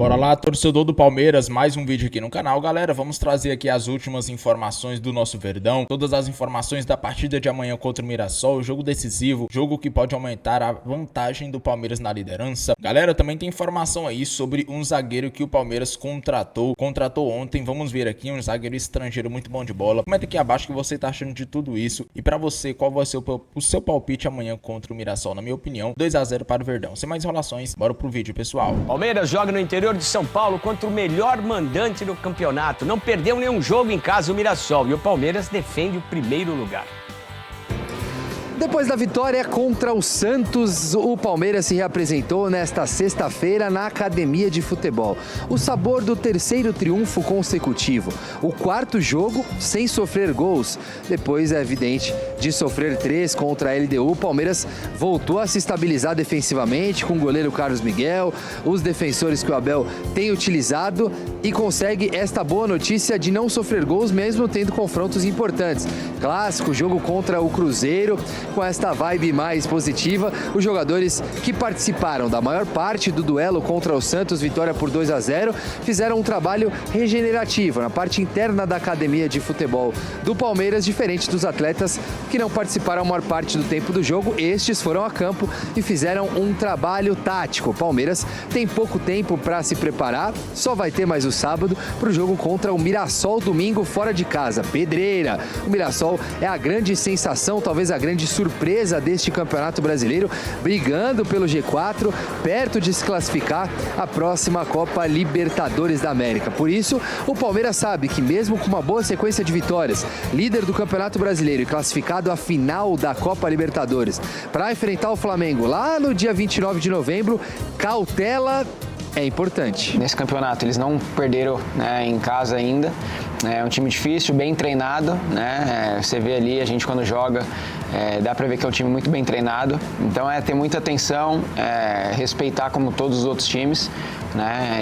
Bora lá, torcedor do Palmeiras, mais um vídeo aqui no canal. Galera, vamos trazer aqui as últimas informações do nosso Verdão, todas as informações da partida de amanhã contra o Mirassol, jogo decisivo, jogo que pode aumentar a vantagem do Palmeiras na liderança. Galera, também tem informação aí sobre um zagueiro que o Palmeiras contratou ontem. Vamos ver aqui, um zagueiro estrangeiro muito bom de bola. Comenta aqui abaixo o que você tá achando de tudo isso. E pra você, qual vai ser o seu palpite amanhã contra o Mirassol? Na minha opinião, 2 a 0 para o Verdão. Sem mais enrolações, bora pro vídeo, pessoal. Palmeiras joga no interior de São Paulo contra o melhor mandante do campeonato. Não perdeu nenhum jogo em casa, o Mirassol. E o Palmeiras defende o primeiro lugar. Depois da vitória contra o Santos, o Palmeiras se reapresentou nesta sexta-feira na Academia de Futebol. O sabor do terceiro triunfo consecutivo. O quarto jogo sem sofrer gols. Depois, é evidente, de sofrer 3 contra a LDU, o Palmeiras voltou a se estabilizar defensivamente com o goleiro Carlos Miguel, os defensores que o Abel tem utilizado e consegue esta boa notícia de não sofrer gols mesmo tendo confrontos importantes. Clássico, jogo contra o Cruzeiro. Com esta vibe mais positiva, os jogadores que participaram da maior parte do duelo contra o Santos, vitória por 2 a 0, fizeram um trabalho regenerativo na parte interna da academia de futebol do Palmeiras, diferente dos atletas que não participaram a maior parte do tempo do jogo. Estes foram a campo e fizeram um trabalho tático. O Palmeiras tem pouco tempo para se preparar, só vai ter mais o sábado para o jogo contra o Mirassol domingo fora de casa, pedreira. O Mirassol é a grande sensação, talvez a grande surpresa deste Campeonato Brasileiro, brigando pelo G4, perto de se classificar à próxima Copa Libertadores da América. Por isso, o Palmeiras sabe que mesmo com uma boa sequência de vitórias, líder do Campeonato Brasileiro e classificado à final da Copa Libertadores, para enfrentar o Flamengo lá no dia 29 de novembro, cautela é importante. Nesse campeonato eles não perderam, né, em casa ainda. É um time difícil, bem treinado, né? Você vê ali, a gente quando joga, dá pra ver que é um time muito bem treinado. Então é ter muita atenção, respeitar como todos os outros times, né?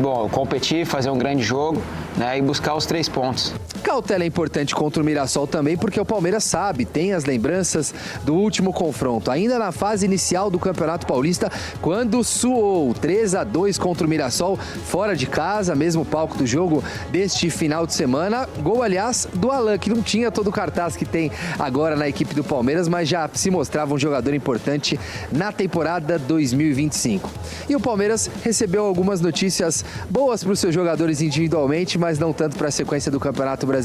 Bom, competir, fazer um grande jogo, né? E buscar os 3 pontos. Cautela é importante contra o Mirassol também, porque o Palmeiras sabe, tem as lembranças do último confronto, ainda na fase inicial do Campeonato Paulista, quando suou 3 a 2 contra o Mirassol, fora de casa, mesmo palco do jogo deste final de semana. Gol, aliás, do Alan, que não tinha todo o cartaz que tem agora na equipe do Palmeiras, mas já se mostrava um jogador importante na temporada 2025. E o Palmeiras recebeu algumas notícias boas para os seus jogadores individualmente, mas não tanto para a sequência do Campeonato Brasileiro.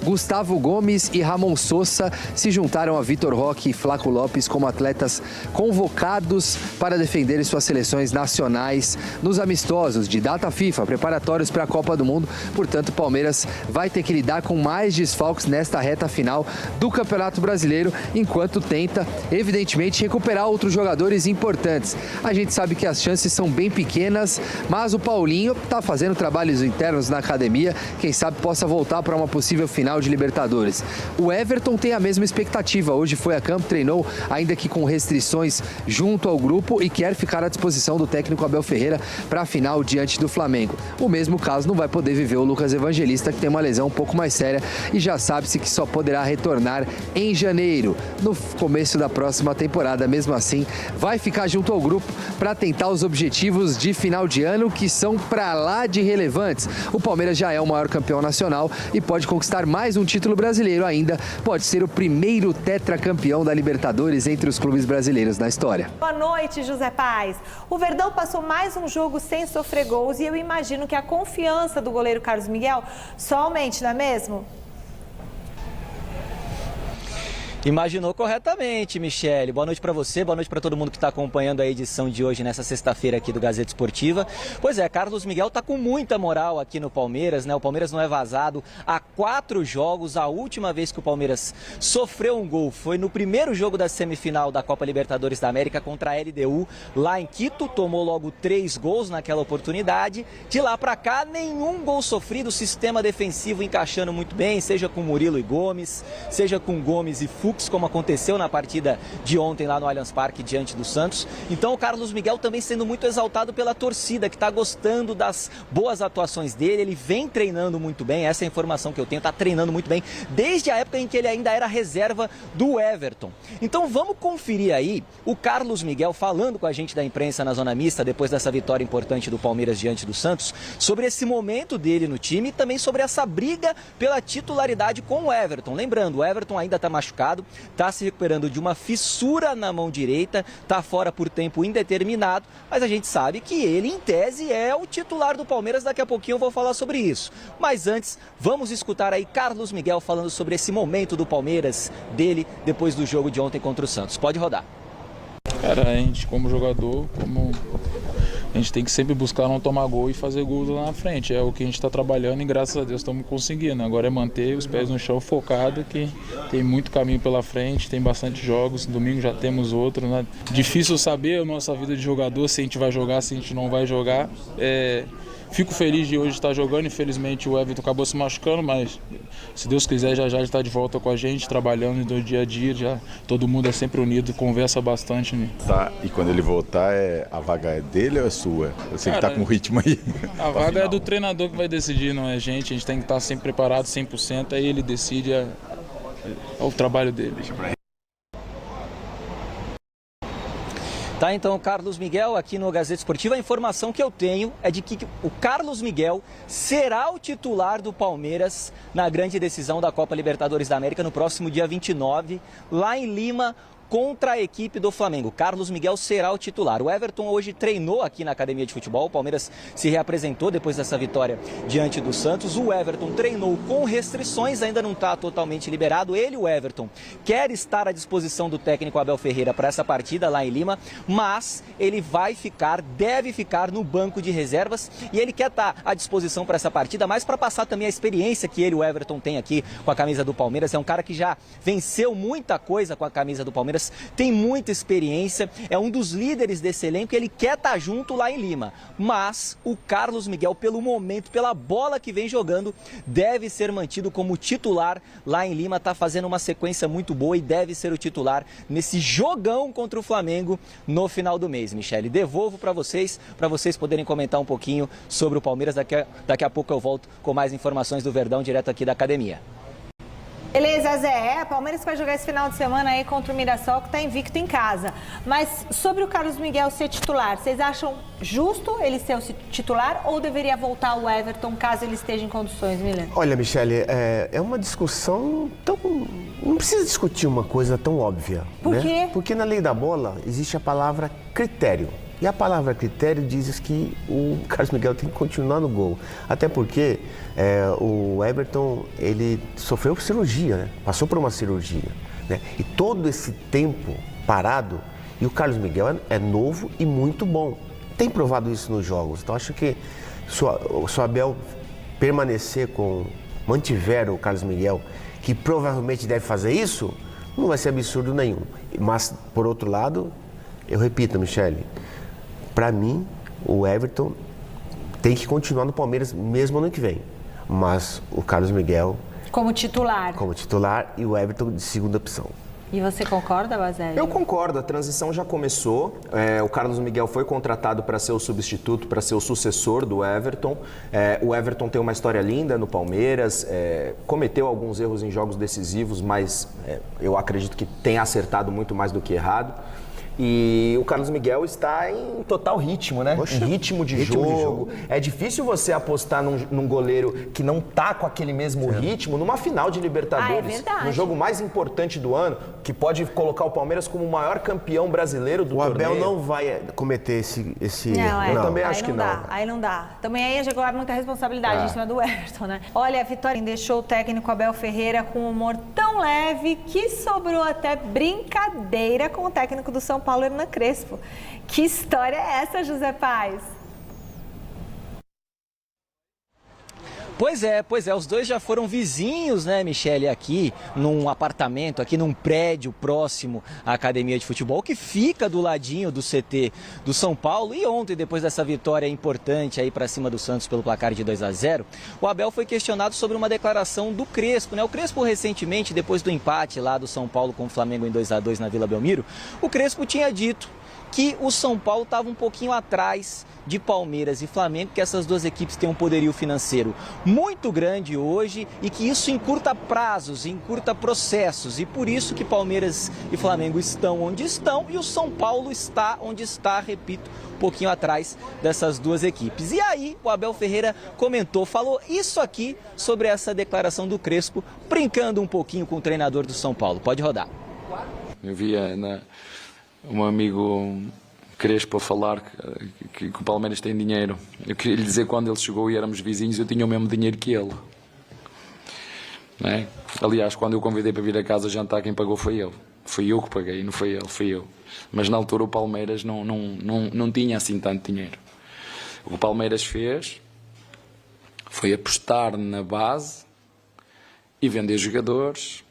Gustavo Gomes e Ramon Sosa se juntaram a Vitor Roque e Flaco Lopes como atletas convocados para defenderem suas seleções nacionais nos amistosos de data FIFA, preparatórios para a Copa do Mundo. Portanto, o Palmeiras vai ter que lidar com mais desfalques nesta reta final do Campeonato Brasileiro, enquanto tenta, evidentemente, recuperar outros jogadores importantes. A gente sabe que as chances são bem pequenas, mas o Paulinho está fazendo trabalhos internos na academia, quem sabe possa voltar para uma possível final de Libertadores. O Everton tem a mesma expectativa, hoje foi a campo, treinou ainda que com restrições junto ao grupo e quer ficar à disposição do técnico Abel Ferreira para a final diante do Flamengo. O mesmo caso não vai poder viver o Lucas Evangelista, que tem uma lesão um pouco mais séria e já sabe-se que só poderá retornar em janeiro, no começo da próxima temporada. Mesmo assim, vai ficar junto ao grupo para tentar os objetivos de final de ano, que são para lá de relevantes. O Palmeiras já é o maior campeão nacional e pode conquistar mais um título brasileiro ainda. Pode ser o primeiro tetracampeão da Libertadores entre os clubes brasileiros na história. Boa noite, José Paz. O Verdão passou mais um jogo sem sofrer gols e eu imagino que a confiança do goleiro Carlos Miguel só aumente, não é mesmo? Imaginou corretamente, Michele. Boa noite para você, boa noite para todo mundo que está acompanhando a edição de hoje, nessa sexta-feira aqui do Gazeta Esportiva. Pois é, Carlos Miguel está com muita moral aqui no Palmeiras, né? O Palmeiras não é vazado há 4 jogos. A última vez que o Palmeiras sofreu um gol foi no primeiro jogo da semifinal da Copa Libertadores da América contra a LDU, lá em Quito. Tomou logo 3 gols naquela oportunidade. De lá para cá, nenhum gol sofrido, sistema defensivo encaixando muito bem, seja com Murilo e Gomes, seja com Gomes e Fux. truques, como aconteceu na partida de ontem lá no Allianz Parque diante do Santos. Então o Carlos Miguel também sendo muito exaltado pela torcida, que está gostando das boas atuações dele. Ele vem treinando muito bem, essa é a informação que eu tenho, está treinando muito bem, desde a época em que ele ainda era reserva do Everton. Então vamos conferir aí o Carlos Miguel falando com a gente da imprensa na zona mista, depois dessa vitória importante do Palmeiras diante do Santos, sobre esse momento dele no time e também sobre essa briga pela titularidade com o Everton. Lembrando, o Everton ainda está machucado, está se recuperando de uma fissura na mão direita, está fora por tempo indeterminado, mas a gente sabe que ele, em tese, é o titular do Palmeiras. Daqui a pouquinho eu vou falar sobre isso. Mas antes, vamos escutar aí Carlos Miguel falando sobre esse momento do Palmeiras, dele, depois do jogo de ontem contra o Santos. Pode rodar. Cara, a gente como jogador, a gente tem que sempre buscar não tomar gol e fazer gol lá na frente. É o que a gente está trabalhando e graças a Deus estamos conseguindo. Agora é manter os pés no chão focado, que tem muito caminho pela frente, tem bastante jogos. Domingo já temos outro, né? Difícil saber a nossa vida de jogador, se a gente vai jogar, se a gente não vai jogar. Fico feliz de hoje estar jogando, infelizmente o Everton acabou se machucando, mas se Deus quiser já ele está de volta com a gente, trabalhando no dia a dia, já todo mundo é sempre unido, conversa bastante. Né? Tá, e quando ele voltar, a vaga é dele ou é sua? Eu sei que tá com o ritmo aí. A vaga é do treinador que vai decidir, não é a gente tem que estar sempre preparado 100%, aí ele decide o trabalho dele. Tá, então, Carlos Miguel aqui no Gazeta Esportiva. A informação que eu tenho é de que o Carlos Miguel será o titular do Palmeiras na grande decisão da Copa Libertadores da América no próximo dia 29, lá em Lima, contra a equipe do Flamengo. Carlos Miguel será o titular. O Everton hoje treinou aqui na academia de futebol. O Palmeiras se reapresentou depois dessa vitória diante do Santos. O Everton treinou com restrições, ainda não está totalmente liberado. Ele, o Everton, quer estar à disposição do técnico Abel Ferreira para essa partida lá em Lima, mas ele deve ficar no banco de reservas e ele quer estar à disposição para essa partida, mas para passar também a experiência que ele, o Everton, tem aqui com a camisa do Palmeiras. É um cara que já venceu muita coisa com a camisa do Palmeiras, tem muita experiência, é um dos líderes desse elenco e ele quer estar junto lá em Lima. Mas o Carlos Miguel, pelo momento, pela bola que vem jogando, deve ser mantido como titular lá em Lima. Está fazendo uma sequência muito boa e deve ser o titular nesse jogão contra o Flamengo no final do mês. Michele, devolvo para vocês poderem comentar um pouquinho sobre o Palmeiras. Daqui a pouco eu volto com mais informações do Verdão, direto aqui da academia. Beleza, Zé. Palmeiras vai jogar esse final de semana aí contra o Mirassol, que está invicto em casa. Mas sobre o Carlos Miguel ser titular, vocês acham justo ele ser o titular ou deveria voltar o Everton caso ele esteja em condições, Milan? Olha, Michele, é uma discussão tão... Não precisa discutir uma coisa tão óbvia. Por quê? Porque na lei da bola existe a palavra critério. E a palavra critério diz que o Carlos Miguel tem que continuar no gol. Até porque o Everton, ele sofreu cirurgia, né? Passou por uma cirurgia. Né? E todo esse tempo parado, e o Carlos Miguel é novo e muito bom. Tem provado isso nos jogos. Então acho que se o Abel mantiver o Carlos Miguel, que provavelmente deve fazer isso, não vai ser absurdo nenhum. Mas, por outro lado, eu repito, Michele, para mim, o Everton tem que continuar no Palmeiras mesmo ano que vem. Mas o Carlos Miguel... Como titular e o Everton de segunda opção. E você concorda, Baselli? Eu concordo, a transição já começou. O Carlos Miguel foi contratado para ser o substituto, para ser o sucessor do Everton. O Everton tem uma história linda no Palmeiras, cometeu alguns erros em jogos decisivos, mas eu acredito que tem acertado muito mais do que errado. E o Carlos Miguel está em total ritmo, né? Poxa, em ritmo de jogo. É difícil você apostar num goleiro que não tá com aquele mesmo ritmo numa final de Libertadores. É verdade. No jogo mais importante do ano, que pode colocar o Palmeiras como o maior campeão brasileiro do torneio. O Abel não vai cometer esse não, Eu também acho que não. Aí não dá. Também aí jogou muita responsabilidade em cima do Everton, né? Olha, a vitória deixou o técnico Abel Ferreira com um humor tão leve que sobrou até brincadeira com o técnico do São Paulo, Hernan Crespo. Que história é essa, José Paz? Pois é, os dois já foram vizinhos, né, Michele, aqui num apartamento, aqui num prédio próximo à academia de futebol, que fica do ladinho do CT do São Paulo. E ontem, depois dessa vitória importante aí para cima do Santos pelo placar de 2-0, o Abel foi questionado sobre uma declaração do Crespo, né? O Crespo recentemente, depois do empate lá do São Paulo com o Flamengo em 2-2 na Vila Belmiro, o Crespo tinha dito que o São Paulo estava um pouquinho atrás de Palmeiras e Flamengo, que essas duas equipes têm um poderio financeiro muito grande hoje e que isso encurta prazos, encurta processos, e por isso que Palmeiras e Flamengo estão onde estão e o São Paulo está onde está, repito, um pouquinho atrás dessas duas equipes. E aí o Abel Ferreira comentou, falou isso aqui sobre essa declaração do Crespo, brincando um pouquinho com o treinador do São Paulo. Pode rodar. Eu via um amigo Crespo a falar que o Palmeiras tem dinheiro. Eu queria lhe dizer, quando ele chegou e éramos vizinhos, eu tinha o mesmo dinheiro que ele. Não é? Aliás, quando eu convidei para vir a casa jantar, quem pagou foi ele. Fui eu que paguei, não foi ele, fui eu. Mas na altura o Palmeiras não tinha assim tanto dinheiro. O que o Palmeiras fez foi apostar na base e vender jogadores.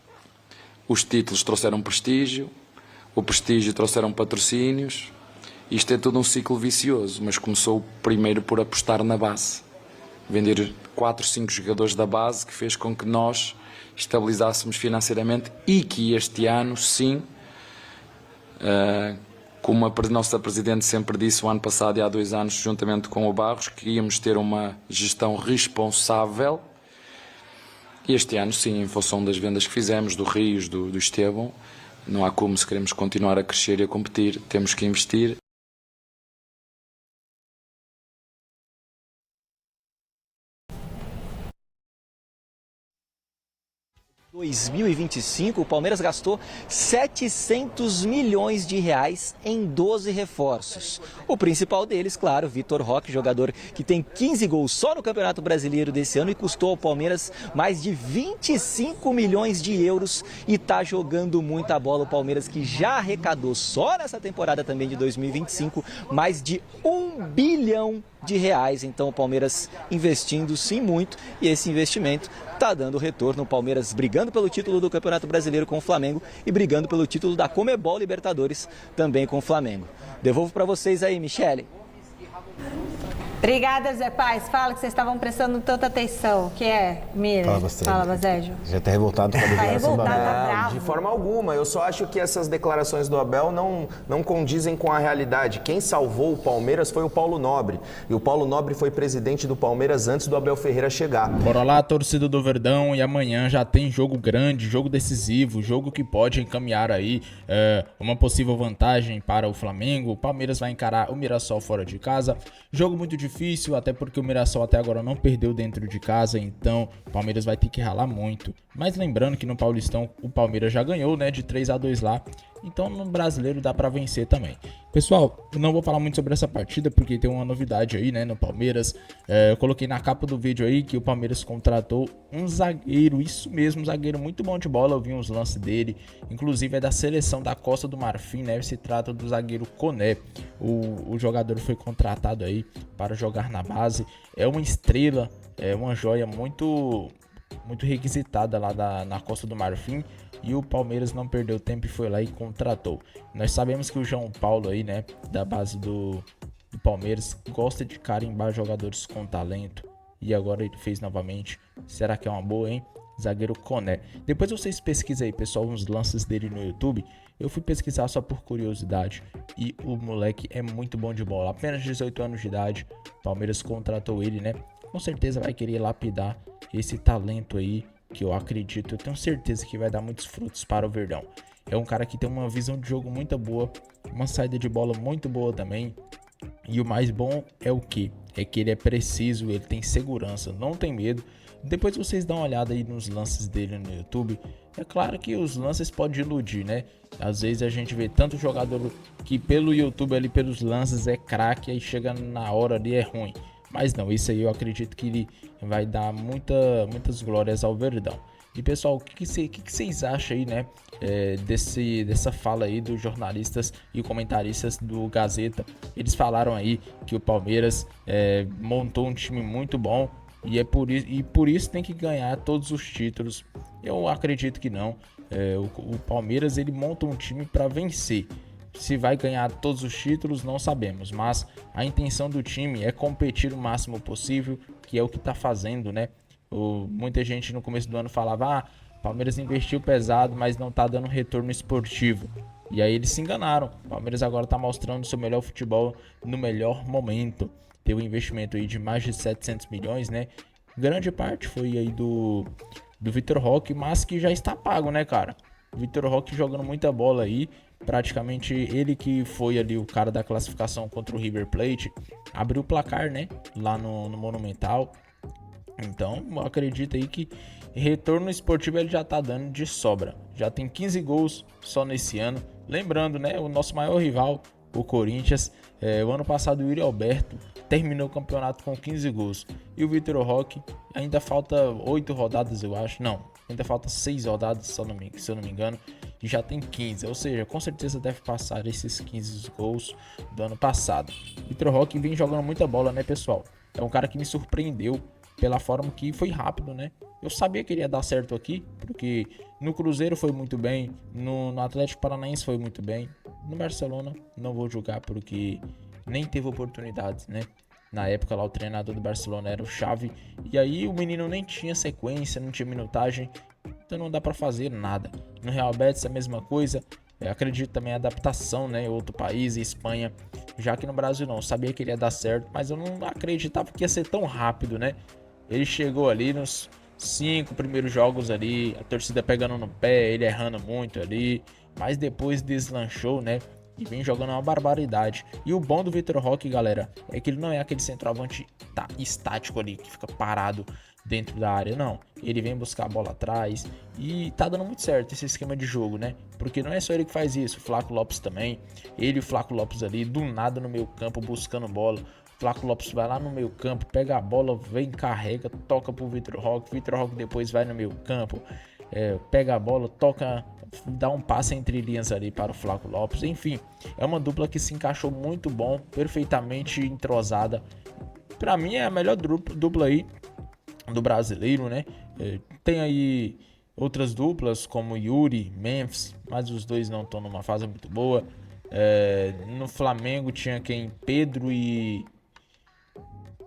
Os títulos trouxeram prestígio. O prestígio trouxeram patrocínios. Isto é todo um ciclo vicioso, mas começou primeiro por apostar na base. Vender 4, 5 jogadores da base, que fez com que nós estabilizássemos financeiramente e que este ano, sim, como a nossa Presidente sempre disse o ano passado e há 2 anos, juntamente com o Barros, que íamos ter uma gestão responsável. E este ano, sim, em função das vendas que fizemos, do Rios, do Estevão, não há como, se queremos continuar a crescer e a competir, temos que investir. Em 2025, o Palmeiras gastou 700 milhões de reais em 12 reforços. O principal deles, claro, Vitor Roque, jogador que tem 15 gols só no Campeonato Brasileiro desse ano e custou ao Palmeiras mais de 25 milhões de euros e está jogando muita bola. O Palmeiras que já arrecadou só nessa temporada também de 2025 mais de 1 bilhão de reais. Então o Palmeiras investindo sim muito e esse investimento está dando retorno. O Palmeiras brigando pelo título do Campeonato Brasileiro com o Flamengo e brigando pelo título da Conmebol Libertadores também com o Flamengo. Devolvo para vocês aí, Michele. Obrigada, Zé Paz. Fala que vocês estavam prestando tanta atenção. O que é, Mira? Fala, Bazejo. Já está revoltado com a declaração do Abel. Tá bravo. De forma alguma. Eu só acho que essas declarações do Abel não condizem com a realidade. Quem salvou o Palmeiras foi o Paulo Nobre. E o Paulo Nobre foi presidente do Palmeiras antes do Abel Ferreira chegar. Bora lá, torcida do Verdão. E amanhã já tem jogo grande, jogo decisivo, jogo que pode encaminhar aí uma possível vantagem para o Flamengo. O Palmeiras vai encarar o Mirassol fora de casa. Jogo muito difícil, até porque o Mirassol até agora não perdeu dentro de casa, então o Palmeiras vai ter que ralar muito. Mas lembrando que no Paulistão o Palmeiras já ganhou, né, de 3-2 lá, então no Brasileiro dá pra vencer também. Pessoal, eu não vou falar muito sobre essa partida porque tem uma novidade aí, né, no Palmeiras. Eu coloquei na capa do vídeo aí que o Palmeiras contratou um zagueiro, isso mesmo, um zagueiro muito bom de bola. Eu vi uns lances dele, inclusive é da seleção da Costa do Marfim, né, se trata do zagueiro Koné. O jogador foi contratado aí para jogar na base, é uma estrela, é uma joia muito requisitada lá na Costa do Marfim. E o Palmeiras não perdeu tempo e foi lá e contratou. Nós sabemos que o João Paulo aí, né, da base do Palmeiras, gosta de carimbar jogadores com talento. E agora ele fez novamente. Será que é uma boa, hein? Zagueiro Koné. Depois vocês pesquisem aí, pessoal, uns lances dele no YouTube. Eu fui pesquisar só por curiosidade. E o moleque é muito bom de bola. Apenas 18 anos de idade. Palmeiras contratou ele, né? Com certeza vai querer lapidar esse talento aí, que eu acredito, eu tenho certeza que vai dar muitos frutos para o Verdão. É um cara que tem uma visão de jogo muito boa, uma saída de bola muito boa também. E o mais bom é o que? É que ele é preciso, ele tem segurança, não tem medo. Depois vocês dão uma olhada aí nos lances dele no YouTube. É claro que os lances podem iludir, né? Às vezes a gente vê tanto jogador que pelo YouTube ali, pelos lances é craque, aí chega na hora ali é ruim. Mas não, isso aí eu acredito que ele vai dar muitas glórias ao Verdão. E pessoal, o que vocês acham aí, né, dessa fala aí dos jornalistas e comentaristas do Gazeta? Eles falaram aí que o Palmeiras montou um time muito bom, E por isso tem que ganhar todos os títulos. Eu acredito que não. O Palmeiras ele monta um time para vencer. Se vai ganhar todos os títulos, não sabemos. Mas a intenção do time é competir o máximo possível, que é o que está fazendo, né? Muita gente no começo do ano falava: Palmeiras investiu pesado, mas não está dando retorno esportivo. E aí eles se enganaram. O Palmeiras agora está mostrando seu melhor futebol no melhor momento. Teve um investimento aí de mais de 700 milhões, né? Grande parte foi aí do Vitor Roque, mas que já está pago, né, cara? Vitor Roque jogando muita bola aí. Praticamente ele que foi ali o cara da classificação contra o River Plate. Abriu o placar, né? Lá no Monumental. Então, eu acredito aí que retorno esportivo ele já tá dando de sobra. Já tem 15 gols só nesse ano. Lembrando, né? O nosso maior rival, o Corinthians. O ano passado o Yuri Alberto terminou o campeonato com 15 gols. E o Vitor Roque ainda falta 8 rodadas, eu acho. Não, ainda falta 6 rodadas, se eu não me engano. E já tem 15. Ou seja, com certeza deve passar esses 15 gols do ano passado. Vitor Roque vem jogando muita bola, né, pessoal? É um cara que me surpreendeu pela forma que foi rápido, né? Eu sabia que ele ia dar certo aqui, porque no Cruzeiro foi muito bem, no Atlético Paranaense foi muito bem, no Barcelona não vou julgar porque nem teve oportunidades, né? Na época lá o treinador do Barcelona era o Xavi, e aí o menino nem tinha sequência, não tinha minutagem, então não dá pra fazer nada. No Real Betis a mesma coisa. Acredito também a adaptação, né? Outro país, Espanha, já que no Brasil não, sabia que ele ia dar certo, mas eu não acreditava que ia ser tão rápido, né? Ele chegou ali nos 5 primeiros jogos ali, a torcida pegando no pé, ele errando muito ali, mas depois deslanchou, né? E vem jogando uma barbaridade. E o bom do Vitor Roque, galera, é que ele não é aquele centroavante estático ali, que fica parado dentro da área, não. Ele vem buscar a bola atrás e tá dando muito certo esse esquema de jogo, né? Porque não é só ele que faz isso, o Flaco Lopes também. Ele e o Flaco Lopes ali, do nada no meio campo, buscando bola. Flaco Lopes vai lá no meio campo, pega a bola, vem, carrega, toca pro Vitor Roque. Vitor Roque depois vai no meio campo, pega a bola, toca, dá um passe entre linhas ali para o Flaco Lopes. Enfim, é uma dupla que se encaixou muito bom, perfeitamente entrosada. Pra mim é a melhor dupla aí do brasileiro, né? Tem aí outras duplas como Yuri, Memphis, mas os dois não estão numa fase muito boa. No Flamengo tinha quem?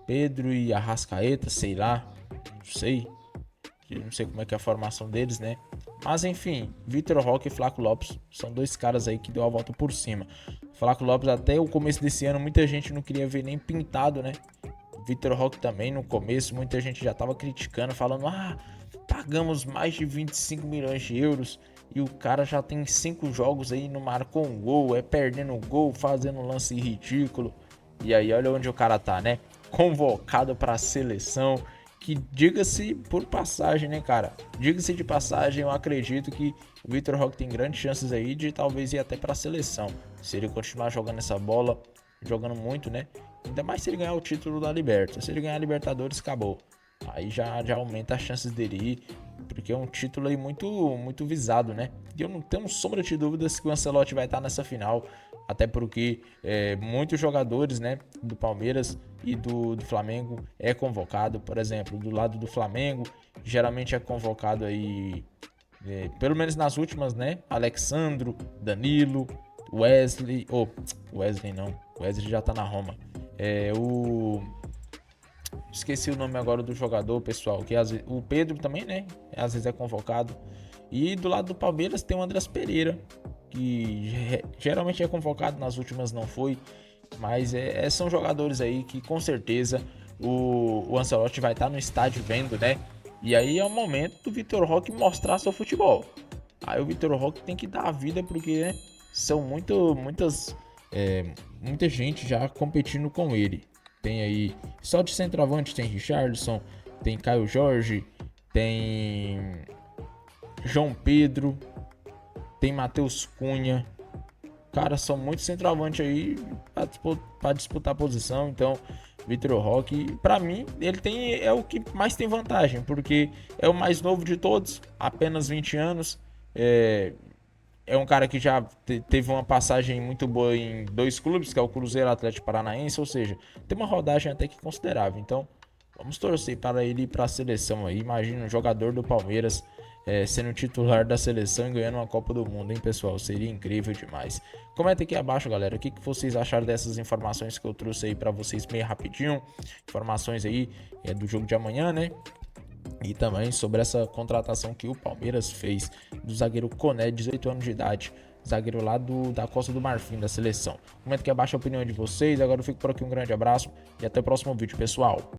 Pedro e Arrascaeta, sei lá, não sei como é que é a formação deles, né? Mas enfim, Vitor Roque e Flaco Lopes são dois caras aí que deu a volta por cima. Flaco Lopes até o começo desse ano muita gente não queria ver nem pintado, né? Vitor Roque também no começo muita gente já tava criticando, falando: pagamos mais de 25 milhões de euros e o cara já tem 5 jogos aí, não marcou um gol, perdendo gol, fazendo um lance ridículo. E aí olha onde o cara tá, né? Convocado para a seleção, que diga-se por passagem, né, cara? Diga-se de passagem, eu acredito que o Vitor Roque tem grandes chances aí de talvez ir até para a seleção. Se ele continuar jogando essa bola, jogando muito, né? Ainda mais se ele ganhar o título da Libertadores. Se ele ganhar a Libertadores, acabou. Aí já aumenta as chances dele ir, porque é um título aí muito visado, né? E eu não tenho sombra de dúvidas que o Ancelotti vai estar nessa final, até porque muitos jogadores, né, do Palmeiras e do Flamengo é convocado. Por exemplo, do lado do Flamengo, geralmente é convocado aí, pelo menos nas últimas, né? Alexandro, Danilo, Wesley, Wesley não, Wesley já tá na Roma. Esqueci o nome agora do jogador, pessoal, que o Pedro também, né? Às vezes é convocado. E do lado do Palmeiras tem o Andrés Pereira, que geralmente é convocado, nas últimas não foi. Mas são jogadores aí que com certeza o Ancelotti vai estar no estádio vendo, né? E aí é o momento do Vitor Roque mostrar seu futebol. Aí o Vitor Roque tem que dar a vida, porque, né, são muita gente já competindo com ele. Tem aí, só de centroavante tem Richarlison, tem Caio Jorge, tem João Pedro, tem Matheus Cunha. Cara, são muitos centroavantes aí para disputar a posição. Então, Vitor Roque, para mim, ele é o que mais tem vantagem, porque é o mais novo de todos, apenas 20 anos. É um cara que já teve uma passagem muito boa em 2 clubes, que é o Cruzeiro e o Atlético Paranaense, ou seja, tem uma rodagem até que considerável. Então, Vamos torcer para ele ir para a seleção aí. Imagina um jogador do Palmeiras sendo titular da seleção e ganhando uma Copa do Mundo, hein, pessoal? Seria incrível demais. Comenta aqui abaixo, galera, o que vocês acharam dessas informações que eu trouxe aí para vocês meio rapidinho. Informações aí do jogo de amanhã, né? E também sobre essa contratação que o Palmeiras fez do zagueiro Koné, 18 anos de idade, zagueiro lá da Costa do Marfim, da seleção. Comenta aqui abaixo a opinião de vocês. Agora eu fico por aqui, um grande abraço e até o próximo vídeo, pessoal.